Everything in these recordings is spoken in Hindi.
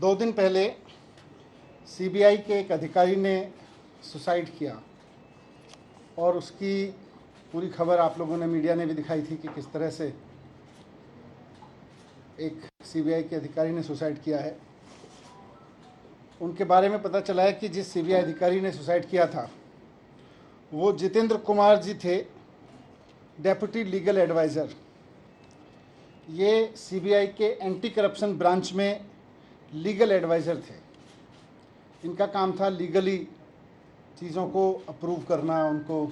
2 दिन पहले सीबीआई के एक अधिकारी ने सुसाइड किया और उसकी पूरी खबर आप लोगों ने, मीडिया ने भी दिखाई थी कि किस तरह से एक सीबीआई के अधिकारी ने सुसाइड किया है। उनके बारे में पता चला है कि जिस सीबीआई अधिकारी ने सुसाइड किया था वो जितेंद्र कुमार जी थे, डेप्यूटी लीगल एडवाइज़र। ये सीबीआई के एंटी करप्शन ब्रांच में लीगल एडवाइज़र थे। इनका काम था लीगली चीज़ों को अप्रूव करना, उनको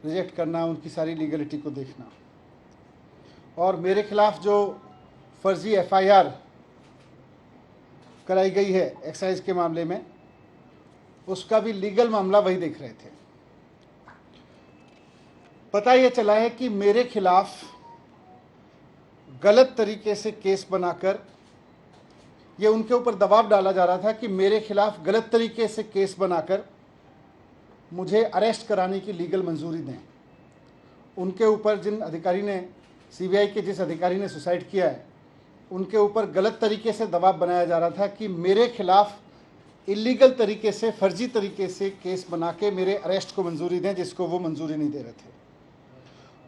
रिजेक्ट करना, उनकी सारी लीगलिटी को देखना। और मेरे खिलाफ जो फर्जी एफआईआर कराई गई है एक्साइज के मामले में, उसका भी लीगल मामला वही देख रहे थे। पता ये चला है कि मेरे खिलाफ गलत तरीके से केस बनाकर ये उनके ऊपर दबाव डाला जा रहा था कि मेरे खिलाफ गलत तरीके से केस बनाकर मुझे अरेस्ट कराने की लीगल मंजूरी दें। उनके ऊपर जिन अधिकारी ने, सीबीआई के जिस अधिकारी ने सुसाइड किया है, उनके ऊपर गलत तरीके से दबाव बनाया जा रहा था कि मेरे खिलाफ इलीगल तरीके से, फर्जी तरीके से केस बना के मेरे अरेस्ट को मंजूरी दें, जिसको वो मंजूरी नहीं दे रहे थे।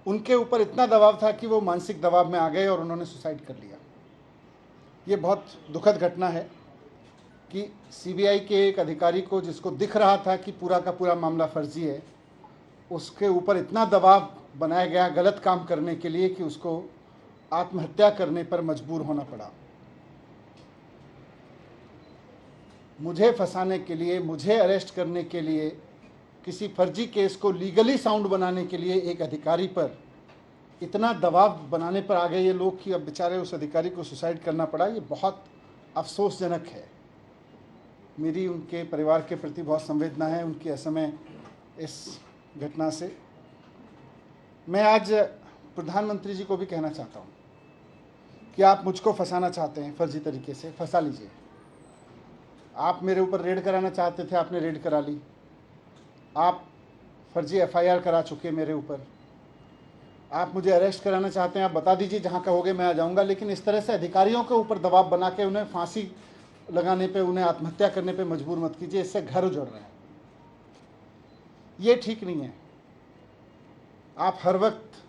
उनके ऊपर इतना दबाव था कि वो मानसिक दबाव में आ गए और उन्होंने सुसाइड कर लिया। ये बहुत दुखद घटना है कि सीबीआई के एक अधिकारी को, जिसको दिख रहा था कि पूरा का पूरा मामला फर्जी है, उसके ऊपर इतना दबाव बनाया गया गलत काम करने के लिए कि उसको आत्महत्या करने पर मजबूर होना पड़ा। मुझे फंसाने के लिए, मुझे अरेस्ट करने के लिए, किसी फर्जी केस को लीगली साउंड बनाने के लिए एक अधिकारी पर इतना दबाव बनाने पर आ गए ये लोग कि अब बेचारे उस अधिकारी को सुसाइड करना पड़ा। ये बहुत अफसोसजनक है। मेरी उनके परिवार के प्रति बहुत संवेदना है, उनकी असमय इस घटना से। मैं आज प्रधानमंत्री जी को भी कहना चाहता हूँ कि आप मुझको फंसाना चाहते हैं फर्जी तरीके से, फंसा लीजिए। आप मेरे ऊपर रेड कराना चाहते थे, आपने रेड करा ली। आप फर्जी एफआईआर करा चुके मेरे ऊपर। आप मुझे अरेस्ट कराना चाहते हैं, आप बता दीजिए, जहाँ कहोगे मैं आ जाऊँगा। लेकिन इस तरह से अधिकारियों के ऊपर दबाव बना के उन्हें फांसी लगाने पे, उन्हें आत्महत्या करने पे मजबूर मत कीजिए। इससे घर उजड़ रहे हैं। ये ठीक नहीं है। आप हर वक्त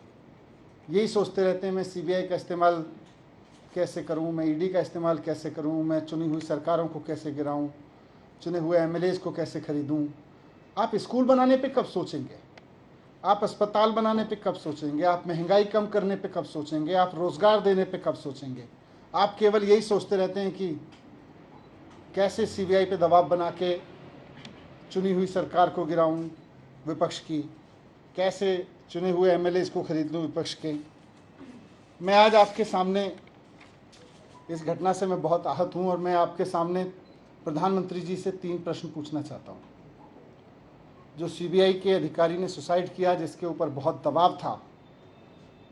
यही सोचते रहते हैं, मैं सीबीआई का इस्तेमाल कैसे करूं, मैं ईडी का इस्तेमाल कैसे करूं, मैं चुनी हुई सरकारों को कैसे गिराऊं, चुने हुए एमएलएज को कैसे खरीदूं। आप स्कूल बनाने पे कब सोचेंगे? आप अस्पताल बनाने पे कब सोचेंगे? आप महंगाई कम करने पे कब सोचेंगे? आप रोज़गार देने पे कब सोचेंगे? आप केवल यही सोचते रहते हैं कि कैसे सीबीआई पे दबाव बना के चुनी हुई सरकार को गिराऊं विपक्ष की, कैसे चुने हुए एमएलएज को खरीद लूं विपक्ष के। मैं आज आपके सामने, इस घटना से मैं बहुत आहत हूं और मैं आपके सामने प्रधानमंत्री जी से 3 प्रश्न पूछना चाहता हूं। जो सीबीआई के अधिकारी ने सुसाइड किया, जिसके ऊपर बहुत दबाव था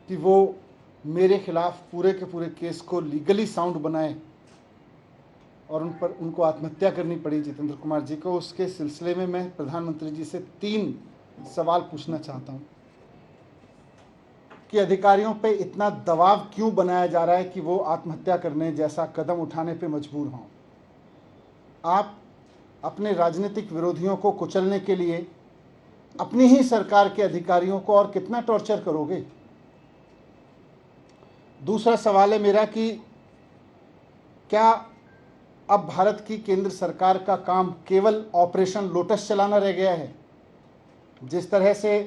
कि वो मेरे खिलाफ पूरे के पूरे केस को लीगली साउंड बनाए और उनको आत्महत्या करनी पड़ी जितेंद्र कुमार जी को, उसके सिलसिले में मैं प्रधानमंत्री जी से 3 सवाल पूछना चाहता हूं कि अधिकारियों पे इतना दबाव क्यों बनाया जा रहा है कि वो आत्महत्या करने जैसा कदम उठाने पे मजबूर हों। आप अपने राजनीतिक विरोधियों को कुचलने के लिए अपनी ही सरकार के अधिकारियों को और कितना टॉर्चर करोगे? दूसरा सवाल है मेरा कि क्या अब भारत की केंद्र सरकार का काम केवल ऑपरेशन लोटस चलाना रह गया है? जिस तरह से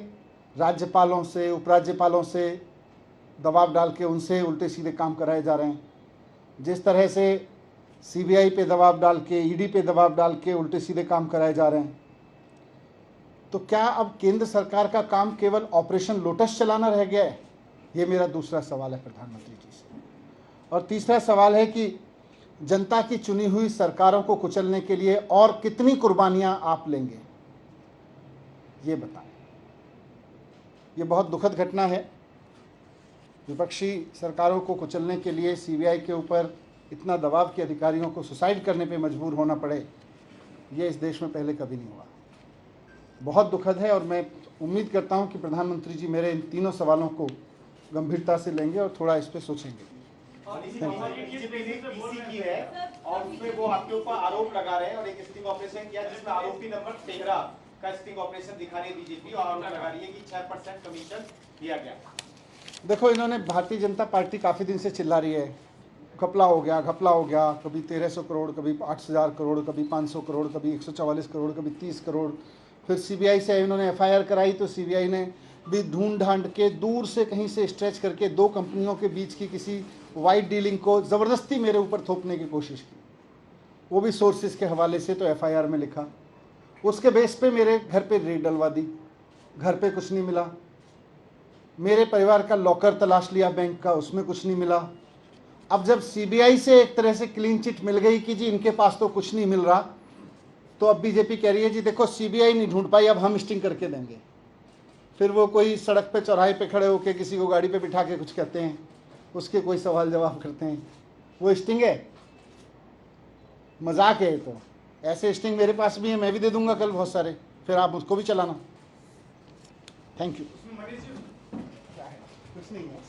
राज्यपालों से, उपराज्यपालों से दबाव डाल के उनसे उल्टे सीधे काम कराए जा रहे हैं, जिस तरह से सीबीआई पे दबाव डाल के, ईडी पे दबाव डाल के उल्टे सीधे काम कराए जा रहे हैं, तो क्या अब केंद्र सरकार का काम केवल ऑपरेशन लोटस चलाना रह गया है? ये मेरा दूसरा सवाल है प्रधानमंत्री जी से। और तीसरा सवाल है कि जनता की चुनी हुई सरकारों को कुचलने के लिए और कितनी कुर्बानियां आप लेंगे, ये बताएं। ये बहुत दुखद घटना है। विपक्षी सरकारों को कुचलने के लिए सीबीआई के ऊपर इतना दबाव कि अधिकारियों को सुसाइड करने पे मजबूर होना पड़े, ये इस देश में पहले कभी नहीं हुआ। बहुत दुखद है और मैं उम्मीद करता हूं कि प्रधानमंत्री जी मेरे इन तीनों सवालों को गंभीरता से लेंगे और थोड़ा इस पर सोचेंगे। मनीष जी, बीजेपी ने पीसी की है और उसमें वो आपके ऊपर आरोप लगा रहे हैं और एक स्टिंग ऑपरेशन किया जिसमें आरोपी नंबर 13 का स्टिंग ऑपरेशन दिखा रही है बीजेपी और आरोप लगा रही है कि 6% कमीशन दिया गया। देखो, इन्होंने भारतीय जनता पार्टी काफ़ी दिन से चिल्ला रही है, घपला हो गया, घपला हो गया, कभी 1300 करोड़, कभी 8000 करोड़, कभी 500 करोड़, कभी 144 करोड़, कभी 30 करोड़। फिर सीबीआई से इन्होंने एफआईआर कराई तो सीबीआई ने भी ढूंढ ढांड के दूर से कहीं से स्ट्रेच करके दो कंपनियों के बीच की किसी वाइट डीलिंग को ज़बरदस्ती मेरे ऊपर थोपने की कोशिश की, वो भी सोर्सेज के हवाले से। तो एफआईआर में लिखा, उसके बेस पे मेरे घर पे रेड डलवा दी, घर पे कुछ नहीं मिला। मेरे परिवार का लॉकर तलाश लिया बैंक का, उसमें कुछ नहीं मिला। अब जब सीबीआई से एक तरह से क्लीन चिट मिल गई कि जी इनके पास तो कुछ नहीं मिल रहा, तो अब बीजेपी कह रही है जी देखो सीबीआई नहीं ढूंढ पाई, अब हम स्टिंग करके देंगे। फिर वो कोई सड़क पे चौराहे पे खड़े होकर किसी को गाड़ी पे बिठा के कुछ कहते हैं, उसके कोई सवाल जवाब करते हैं, वो स्टिंग है, मजाक है। तो ऐसे स्टिंग मेरे पास भी है, मैं भी दे दूंगा कल बहुत सारे, फिर आप उसको भी चलाना। Thank you. कुछ नहीं है।